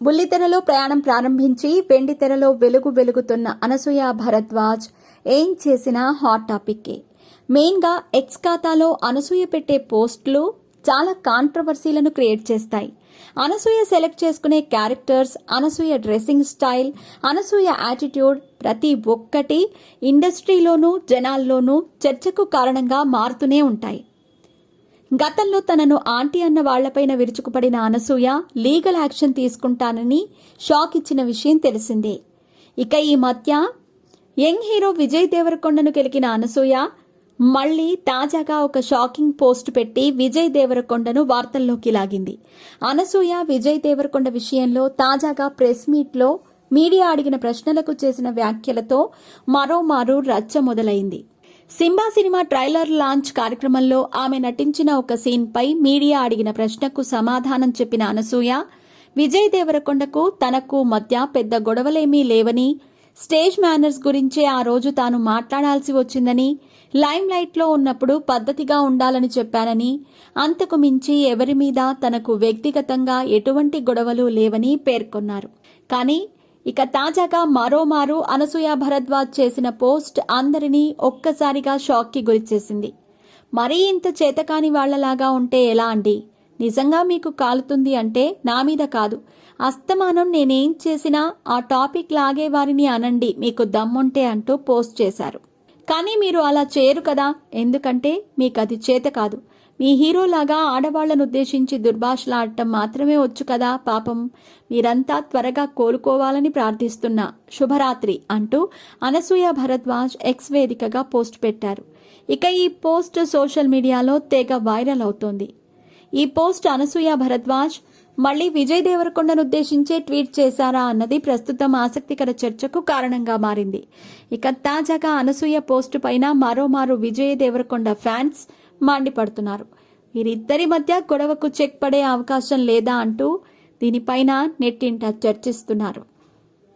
బుల్లితెరలో ప్రయాణం ప్రారంభించి వెండితెరలో వెలుగుతున్న అనసూయ భరద్వాజ్ ఏం చేసినా హాట్ టాపిక్కే. మెయిన్గా ఎక్స్ ఖాతాలో అనసూయ పెట్టే పోస్టులు చాలా కాంట్రవర్సీలను క్రియేట్ చేస్తాయి. అనసూయ సెలెక్ట్ చేసుకునే characters, Anasuya dressing style, Anasuya attitude ప్రతి ఒక్కటి ఇండస్ట్రీలోనూ జనాల్లోనూ చర్చకు కారణంగా మారుతూనే ఉంటాయి. గతంలో తనను ఆంటీ అన్న వాళ్లపైన విరుచుకుపడిన అనసూయ లీగల్ యాక్షన్ తీసుకుంటానని షాక్ ఇచ్చిన విషయం తెలిసిందే. ఇక ఈ మధ్య యంగ్ హీరో విజయ్ దేవరకొండను కెలికిన అనసూయ మళ్లీ తాజాగా ఒక షాకింగ్ పోస్ట్ పెట్టి విజయ్ దేవరకొండను వార్తల్లోకి లాగింది. అనసూయ విజయ్ దేవరకొండ విషయంలో తాజాగా ప్రెస్ మీట్లో మీడియా అడిగిన ప్రశ్నలకు చేసిన వ్యాఖ్యలతో మరోమారు రచ్చ మొదలైంది. సింబా సినిమా ట్రైలర్ లాంచ్ కార్యక్రమంలో ఆమె నటించిన ఒక సీన్పై మీడియా అడిగిన ప్రశ్నకు సమాధానం చెప్పిన అనసూయ, విజయ్ దేవరకొండకు తనకు మధ్య పెద్ద గొడవలేమీ లేవని, స్టేజ్ మేనర్స్ గురించే ఆ రోజు తాను మాట్లాడాల్సి వచ్చిందని, లైమ్ లైట్లో ఉన్నప్పుడు పద్ధతిగా ఉండాలని చెప్పానని, అంతకు మించి ఎవరి మీద తనకు వ్యక్తిగతంగా ఎటువంటి గొడవలు లేవని పేర్కొన్నారు. కానీ ఇక తాజాగా మరోమారు అనసూయ భరద్వాజ్ చేసిన పోస్ట్ అందరినీ ఒక్కసారిగా షాక్కి గురిచేసింది. మరీ ఇంత చేతకాని వాళ్లలాగా ఉంటే ఎలా అండి? నిజంగా మీకు కాలుతుంది అంటే నా మీద కాదు, అస్తమానం నేనేం చేసినా ఆ టాపిక్ లాగే వారిని అనండి మీకు దమ్ముంటే అంటూ పోస్ట్ చేశారు. కానీ మీరు అలా చేయరు కదా, ఎందుకంటే మీకు అది చేత కాదు. మీ హీరోలాగా ఆడవాళ్లను ఉద్దేశించి దుర్భాషలాడటం మాత్రమే వచ్చు కదా. పాపం మీరంతా త్వరగా కోలుకోవాలని ప్రార్థిస్తున్నా. శుభరాత్రి అంటూ అనసూయ భరద్వాజ్ ఎక్స్ వేదికగా పోస్ట్ పెట్టారు. ఇక ఈ పోస్ట్ సోషల్ మీడియాలో తెగ వైరల్ అవుతోంది. ఈ పోస్ట్ అనసూయ భరద్వాజ్ మళ్లీ విజయ్ దేవరకొండను ఉద్దేశించే ట్వీట్ చేశారా అన్నది ప్రస్తుతం ఆసక్తికర చర్చకు కారణంగా మారింది. ఇక తాజాగా అనసూయ పోస్టు పైన మరోమారు విజయ్ దేవరకొండ ఫ్యాన్స్ మండిపడుతున్నారు. వీరిద్దరి మధ్య గొడవకు చెక్ పడే అవకాశం లేదా అంటూ దీనిపైన నెట్టింట చర్చిస్తున్నారు.